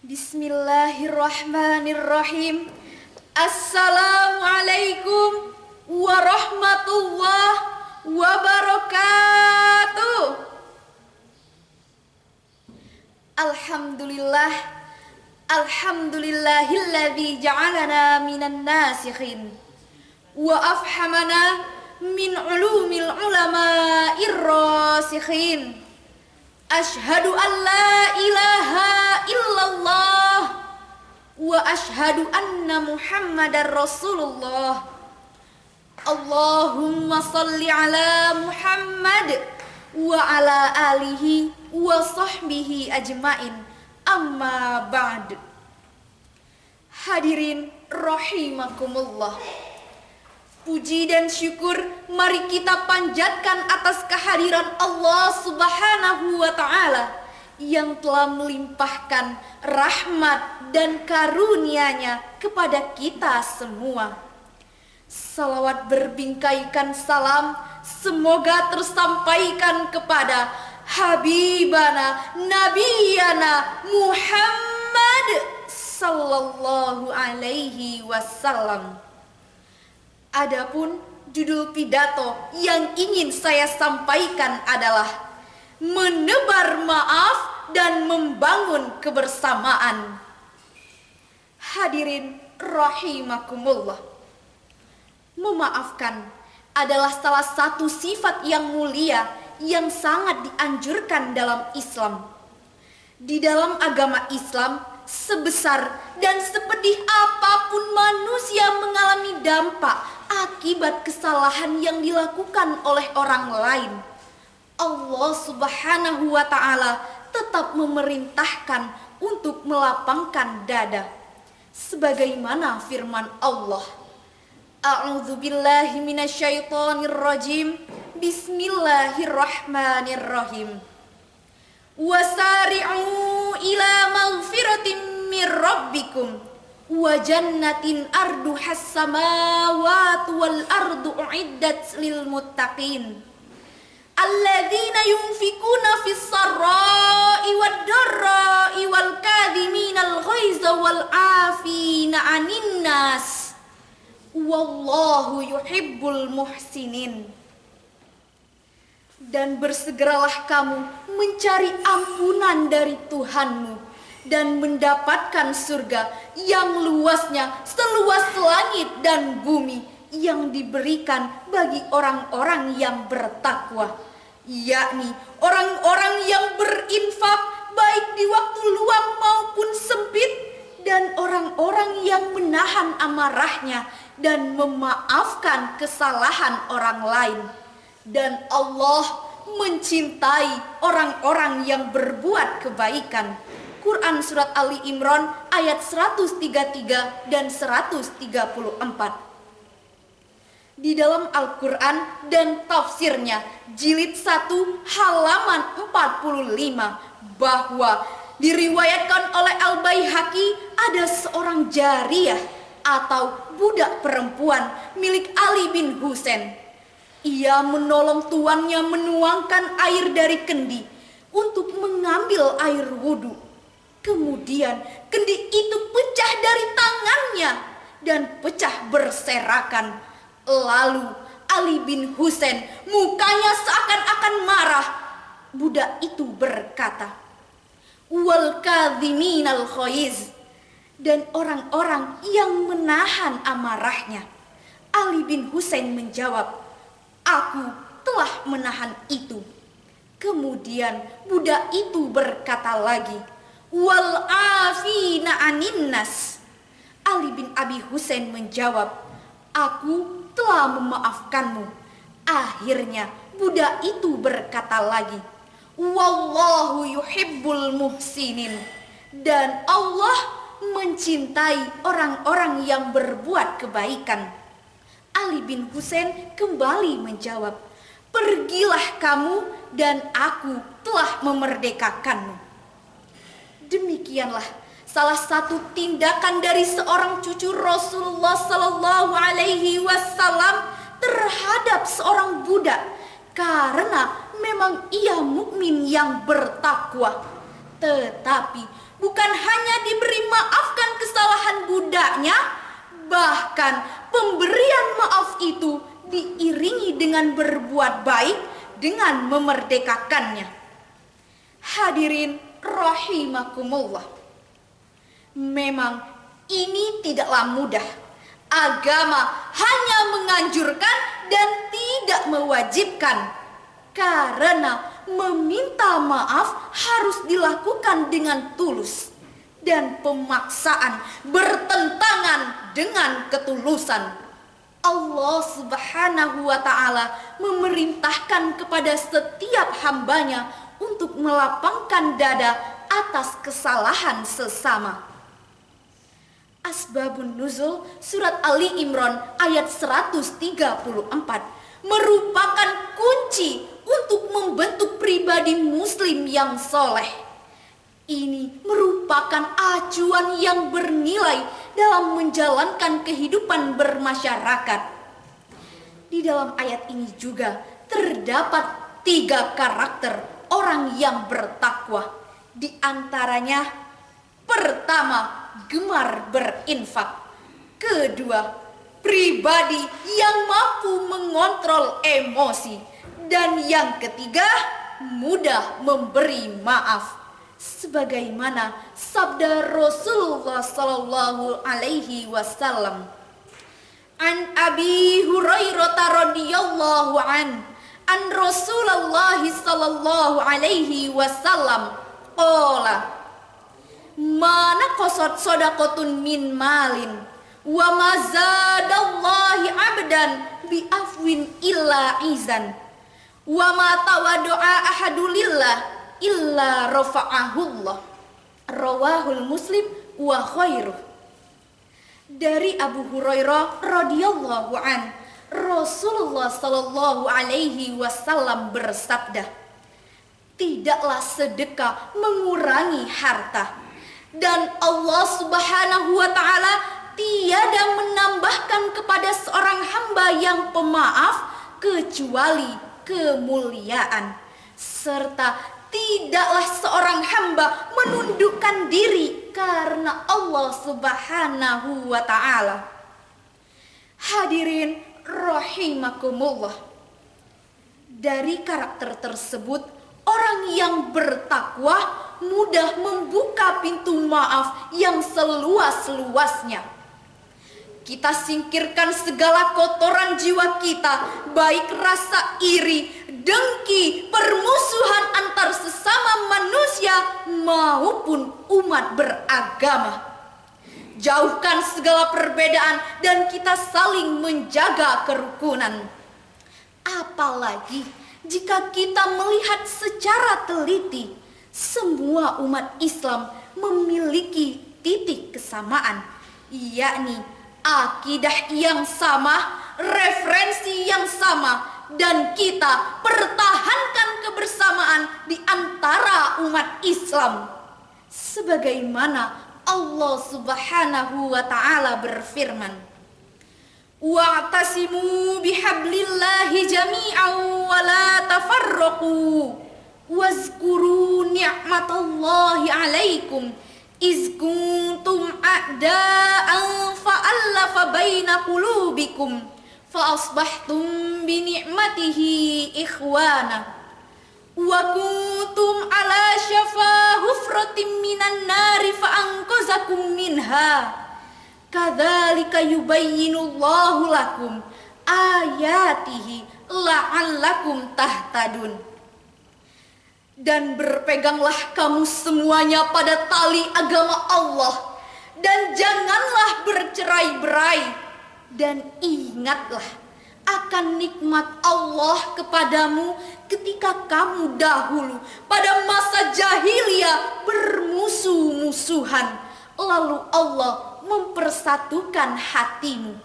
Bismillahirrahmanirrahim. Assalamualaikum warahmatullahi wabarakatuh. Alhamdulillah. Alhamdulillahilladzi ja'alana minan nasikhin wa afhamana min ulumil ulama'ir rasikhin. Ashhadu an la ilaha illallah wa ashhadu anna Muhammadar Rasulullah. Allahumma salli ala Muhammad wa ala alihi wa sahbihi ajmain. Amma ba'd. Hadirin rahimakumullah. Puji dan syukur mari kita panjatkan atas kehadiran Allah Subhanahu wa ta'ala yang telah melimpahkan rahmat dan karunia-Nya kepada kita semua. Salawat berbingkaikan salam semoga tersampaikan kepada Habibana Nabiyana Muhammad sallallahu alaihi wasallam. Adapun judul pidato yang ingin saya sampaikan adalah menebar maaf dan membangun kebersamaan. Hadirin rahimakumullah. Memaafkan adalah salah satu sifat yang mulia yang sangat dianjurkan dalam Islam. Di dalam agama Islam, sebesar dan sepedih apapun manusia mengalami dampak akibat kesalahan yang dilakukan oleh orang lain, Allah Subhanahu wa ta'ala tetap memerintahkan untuk melapangkan dada. Sebagaimana firman Allah, A'udzu billahi minasyaitonir rajim. Bismillahirrahmanirrahim. Wasari'u ila maghfiratin mir rabbikum wa jannatin arduhas samawati wal ardu uiddat lil muttaqin alladzina yunfikuna fis sarra'i wad dharra'i wal kadhiminal ghaiza wal 'afina 'anil nas wallahu yuhibbul muhsinin. Dan bersegeralah kamu mencari ampunan dari Tuhanmu dan mendapatkan surga yang luasnya seluas langit dan bumi yang diberikan bagi orang-orang yang bertakwa, yakni orang-orang yang berinfak baik di waktu luang maupun sempit, dan orang-orang yang menahan amarahnya dan memaafkan kesalahan orang lain. Dan Allah mencintai orang-orang yang berbuat kebaikan. Quran Surat Ali Imran ayat 133 dan 134. Di dalam Al-Quran dan tafsirnya jilid 1 halaman 45 bahwa diriwayatkan oleh Al-Baihaqi ada seorang jariyah atau budak perempuan milik Ali bin Husain. Ia menolong tuannya menuangkan air dari kendi untuk mengambil air wudhu. Kemudian kendi itu pecah dari tangannya dan pecah berserakan. Lalu Ali bin Husain mukanya seakan-akan marah. Budak itu berkata, wal kadhiminal ghaiz, dan orang-orang yang menahan amarahnya. Ali bin Husain menjawab, aku telah menahan itu. Kemudian budak itu berkata lagi, wal afina anin nas. Ali bin Abi Husain menjawab, aku telah memaafkanmu. Akhirnya budak itu berkata lagi, wallahu yuhibbul muhsinin, dan Allah mencintai orang-orang yang berbuat kebaikan. Ali bin Husain kembali menjawab, pergilah kamu dan aku telah memerdekakanmu. Demikianlah salah satu tindakan dari seorang cucu Rasulullah Sallallahu Alaihi Wasallam terhadap seorang budak, karena memang ia mukmin yang bertakwa. Tetapi bukan hanya diberi maafkan kesalahan budaknya, bahkan pemberian maaf itu diiringi dengan berbuat baik dengan memerdekakannya. Hadirin rahimakumullah, memang ini tidaklah mudah. Agama hanya menganjurkan dan tidak mewajibkan, karena meminta maaf harus dilakukan dengan tulus, dan pemaksaan bertentangan dengan ketulusan. Allah Subhanahu wa ta'ala memerintahkan kepada setiap hambanya untuk melapangkan dada atas kesalahan sesama. Asbabun Nuzul surat Ali Imran ayat 134 merupakan kunci untuk membentuk pribadi muslim yang soleh. Ini merupakan acuan yang bernilai dalam menjalankan kehidupan bermasyarakat. Di dalam ayat ini juga terdapat 3 karakter orang yang bertakwa. Di antaranya, pertama, gemar berinfak. Kedua, pribadi yang mampu mengontrol emosi. Dan yang ketiga, mudah memberi maaf. Sebagaimana sabda Rasulullah sallallahu alaihi wasallam, an Abi Hurairah radhiyallahu an Rasulullah sallallahu alaihi wasallam qala, mana qasat sadaqatun min malin wa mazadallahi abdan bi afwin illa izan wa ma tawadu'a ahadulillah illa rafa'ahullah. Rawahul Muslim wa khairuh. Dari Abu Hurairah radhiyallahu an, Rasulullah sallallahu alaihi wasallam bersabda, tidaklah sedekah mengurangi harta, dan Allah Subhanahu wa ta'ala tiada menambahkan kepada seorang hamba yang pemaaf kecuali kemuliaan, serta tidaklah seorang hamba menundukkan diri karena Allah Subhanahu wa ta'ala. Hadirin rahimakumullah, dari karakter tersebut, orang yang bertakwa mudah membuka pintu maaf yang seluas-luasnya. Kita singkirkan segala kotoran jiwa kita, baik rasa iri, dengki, permusuhan antar sesama manusia maupun umat beragama. Jauhkan segala perbedaan dan kita saling menjaga kerukunan. Apalagi jika kita melihat secara teliti, semua umat Islam memiliki titik kesamaan, yakni akidah yang sama, referensi yang sama, dan kita pertahankan kebersamaan di antara umat Islam. Sebagaimana Allah Subhanahu wa ta'ala berfirman, wa'tasimu bihablillahi jami'an wa la tafarraqu wazkuru ni'matallahi alaikum iz kuntum a'da'an fa'allafa baina qulubikum fa asbahtum bi ni'matihi ikhwana wa kuntum ala syafa hufratin minan nari fa anqazakum minha kadzalika yubayyinullahu lakum ayatihi la'allakum tahtadun. Dan berpeganglah kamu semuanya pada tali agama Allah, dan janganlah bercerai-berai, dan ingatlah akan nikmat Allah kepadamu ketika kamu dahulu pada masa jahiliyah bermusuh-musuhan, lalu Allah mempersatukan hatimu.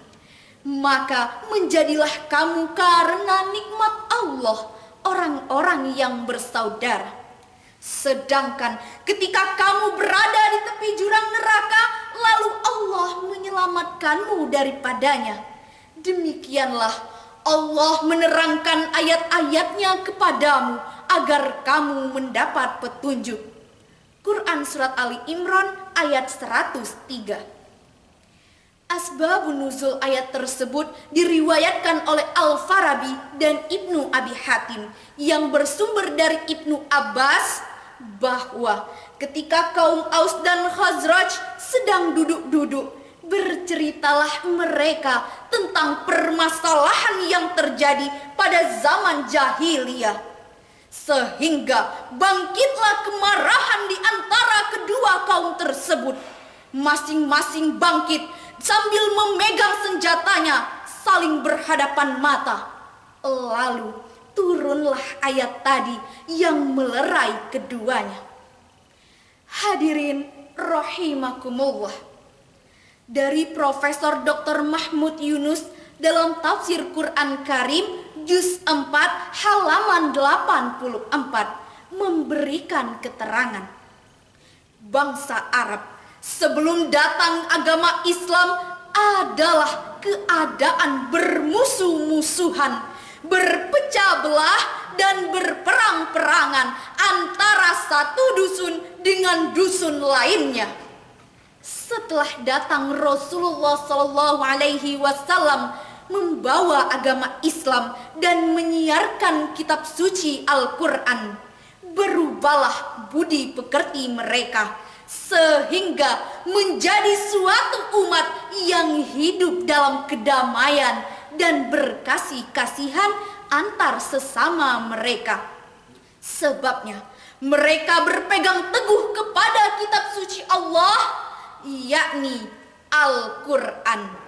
Maka menjadilah kamu karena nikmat Allah orang-orang yang bersaudara. Sedangkan ketika kamu berada di tepi jurang neraka, lalu Allah menyelamatkanmu daripadanya. Demikianlah Allah menerangkan ayat-ayatnya kepadamu agar kamu mendapat petunjuk. Quran Surat Ali Imran ayat 103. Asbabun nuzul ayat tersebut diriwayatkan oleh Al-Farabi dan Ibnu Abi Hatim yang bersumber dari Ibnu Abbas bahwa ketika kaum Aus dan Khazraj sedang duduk-duduk, berceritalah mereka tentang permasalahan yang terjadi pada zaman jahiliyah. Sehingga bangkitlah kemarahan di antara kedua kaum tersebut. Masing-masing bangkit sambil memegang senjatanya, saling berhadapan mata. Lalu turunlah ayat tadi yang melerai keduanya. Hadirin rahimakumullah. Dari Profesor Dr. Mahmud Yunus dalam tafsir Quran Karim Juz 4 halaman 84 memberikan keterangan. Bangsa Arab sebelum datang agama Islam adalah keadaan bermusuh-musuhan, berpecah belah dan berperang-perangan antara satu dusun dengan dusun lainnya. Setelah datang Rasulullah SAW membawa agama Islam dan menyiarkan kitab suci Al-Quran, berubahlah budi pekerti mereka sehingga menjadi suatu umat yang hidup dalam kedamaian dan berkasih-kasihan antar sesama mereka. Sebabnya mereka berpegang teguh kepada kitab suci Allah, yakni Al-Quran.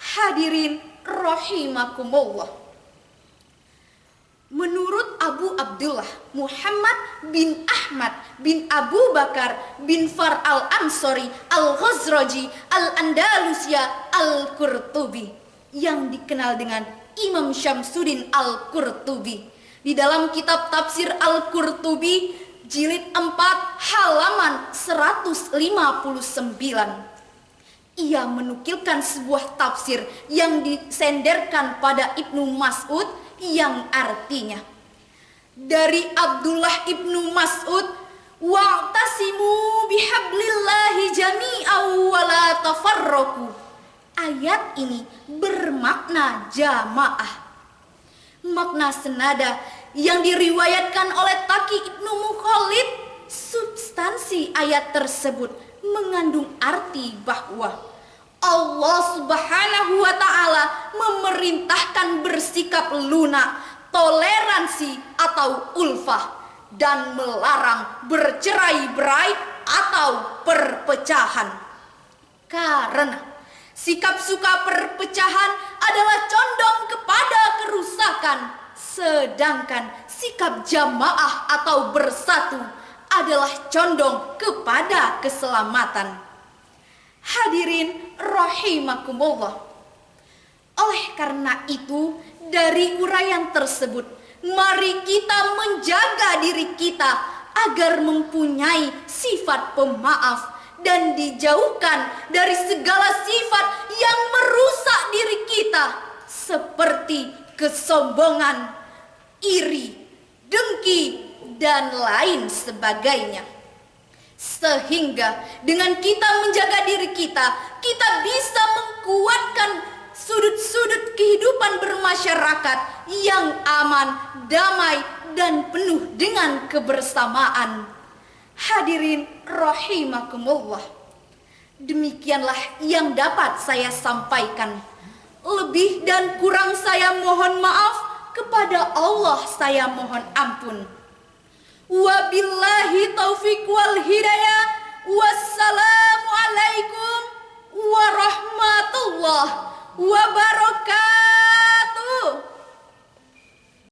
Hadirin rahimakumullah. Menurut Abu Abdullah Muhammad bin Ahmad bin Abu Bakar bin Far al-Ansari al-Ghazraji al-Andalusia al-Qurtubi, yang dikenal dengan Imam Syamsuddin al-Qurtubi, di dalam kitab tafsir Al-Qurtubi jilid 4 halaman 159. Ia menukilkan sebuah tafsir yang disenderkan pada Ibnu Mas'ud yang artinya, dari Abdullah Ibnu Mas'ud, wa'tasimu bihablillahi jami'an wa la tafarraqu. Ayat ini bermakna jamaah. Makna senada yang diriwayatkan oleh Taqi Ibnu Mukhalid, substansi ayat tersebut mengandung arti bahwa Allah Subhanahu wa Ta'ala memerintahkan bersikap lunak, toleransi atau ulfah, dan melarang bercerai-berai atau perpecahan. Karena sikap suka perpecahan adalah condong kepada kerusakan, sedangkan sikap jamaah atau bersatu adalah condong kepada keselamatan. Hadirin rahimakumullah. Oleh karena itu, dari uraian tersebut, mari kita menjaga diri kita agar mempunyai sifat pemaaf dan dijauhkan dari segala sifat yang merusak diri kita, seperti kesombongan, iri, dengki, dan lain sebagainya. Sehingga dengan kita menjaga diri kita, kita bisa menguatkan sudut-sudut kehidupan bermasyarakat yang aman, damai, dan penuh dengan kebersamaan. Hadirin rahimakumullah. Demikianlah yang dapat saya sampaikan. Lebih dan kurang saya mohon maaf, kepada Allah saya mohon ampun. Wabillahi taufiq wal hidayah. Wassalamualaikum